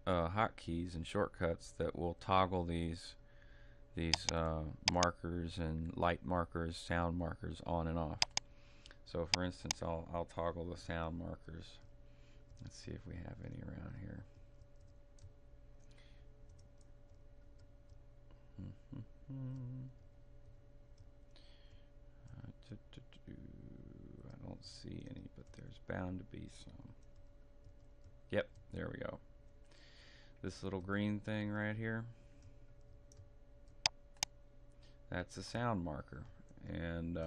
hotkeys and shortcuts that will toggle these markers and light markers, sound markers on and off. So for instance, I'll toggle the sound markers. Let's see if we have any around here. I don't see any, but there's bound to be some. Yep, there we go. This little green thing right here, that's a sound marker. And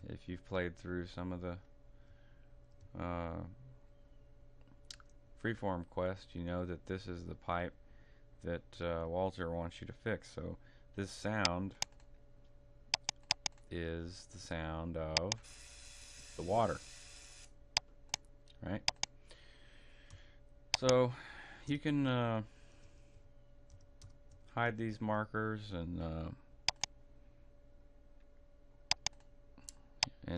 if you've played through some of the freeform quest, you know that this is the pipe that Walter wants you to fix. So this sound is the sound of the water, right? So you can hide these markers and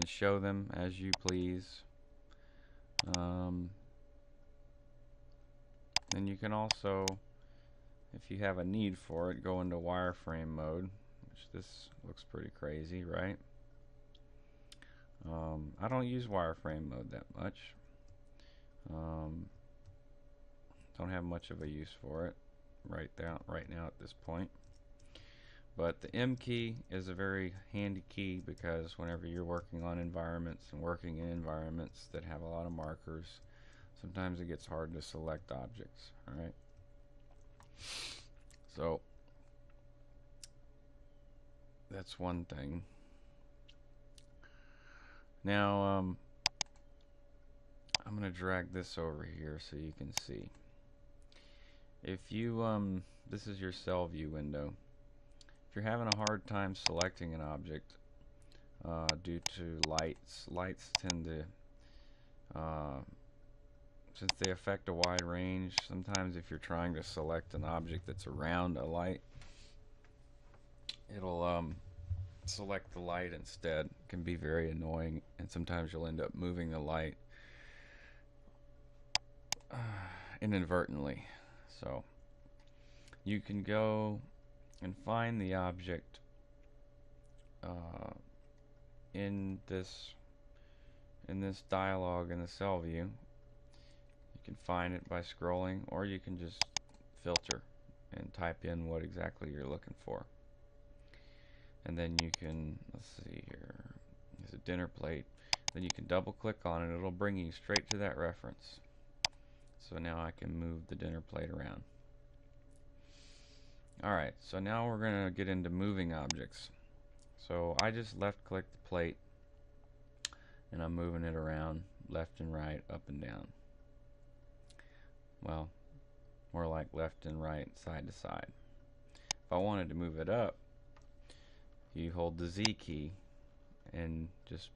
show them as you please. And you can also, if you have a need for it, go into wireframe mode, which this looks pretty crazy, right? I don't use wireframe mode that much. Don't have much of a use for it right now at this point. But the M key is a very handy key, because whenever you're working on environments and working in environments that have a lot of markers, sometimes it gets hard to select objects. Alright, so that's one thing. Now I'm going to drag this over here so you can see. If you this is your cell view window. If you're having a hard time selecting an object due to lights tend to, since they affect a wide range, sometimes if you're trying to select an object that's around a light, it'll select the light instead. It can be very annoying, and sometimes you'll end up moving the light inadvertently. So you can go and find the object in this dialog in the cell view. You can find it by scrolling, or you can just filter and type in what exactly you're looking for. And then you can, let's see here, there's a dinner plate. Then you can double click on it. It'll bring you straight to that reference. So now I can move the dinner plate around. Alright, so now we're going to get into moving objects. So I just left click the plate, and I'm moving it around left and right, up and down. Well, more like left and right, side to side. If I wanted to move it up, you hold the Z key and just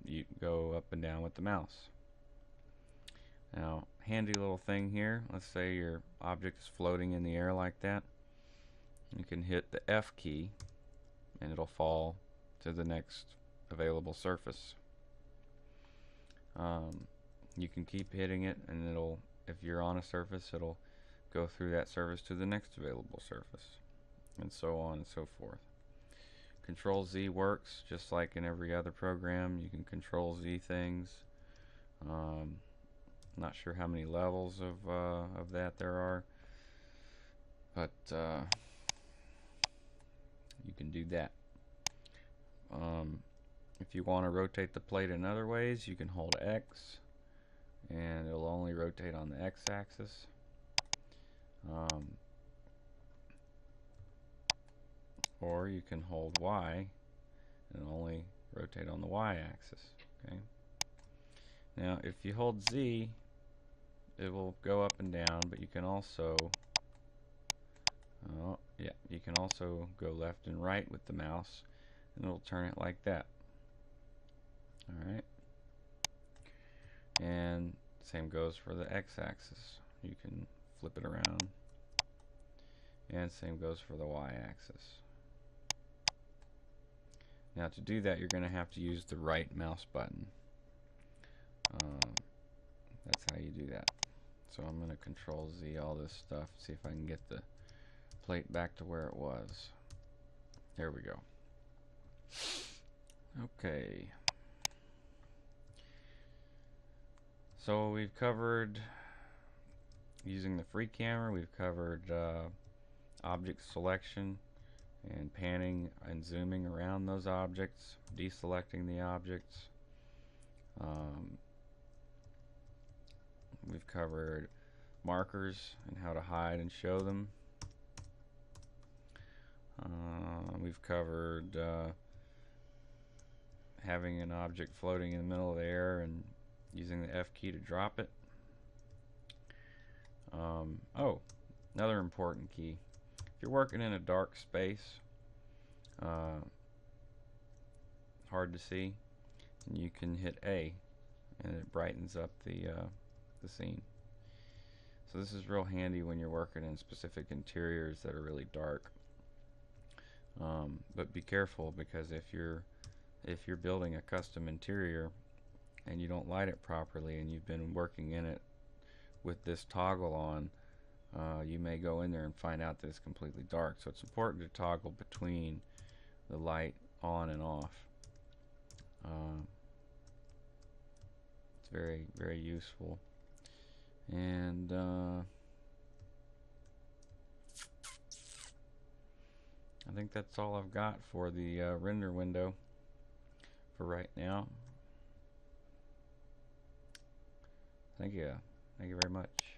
you go up and down with the mouse. Now, handy little thing here, let's say your object is floating in the air like that. You can hit the F key and it'll fall to the next available surface. You can keep hitting it, and it'll, if you're on a surface, it'll go through that surface to the next available surface, and so on and so forth. Control Z works just like in every other program. You can Control Z things. Not sure how many levels of that there are, but you can do that. If you want to rotate the plate in other ways, you can hold X, and it'll only rotate on the X axis. Or you can hold Y and only rotate on the Y axis. Okay. Now, if you hold Z, it will go up and down, but you can also you can also go left and right with the mouse, and it'll turn it like that. Alright. And same goes for the X-axis. You can flip it around, and same goes for the Y-axis. Now, to do that, you're going to have to use the right mouse button. That's how you do that. So I'm going to Control Z all this stuff, see if I can get the plate back to where it was. There we go. Okay. So we've covered using the free camera, we've covered object selection and panning and zooming around those objects, deselecting the objects. We've covered markers and how to hide and show them. We've covered having an object floating in the middle of the air and using the F key to drop it. Oh, another important key. If you're working in a dark space, hard to see, and you can hit A and it brightens up the scene. So this is real handy when you're working in specific interiors that are really dark. But be careful, because if you're building a custom interior and you don't light it properly and you've been working in it with this toggle on, you may go in there and find out that it's completely dark. So it's important to toggle between the light on and off. It's very, very useful. And I think that's all I've got for the render window for right now. Thank you. Thank you very much.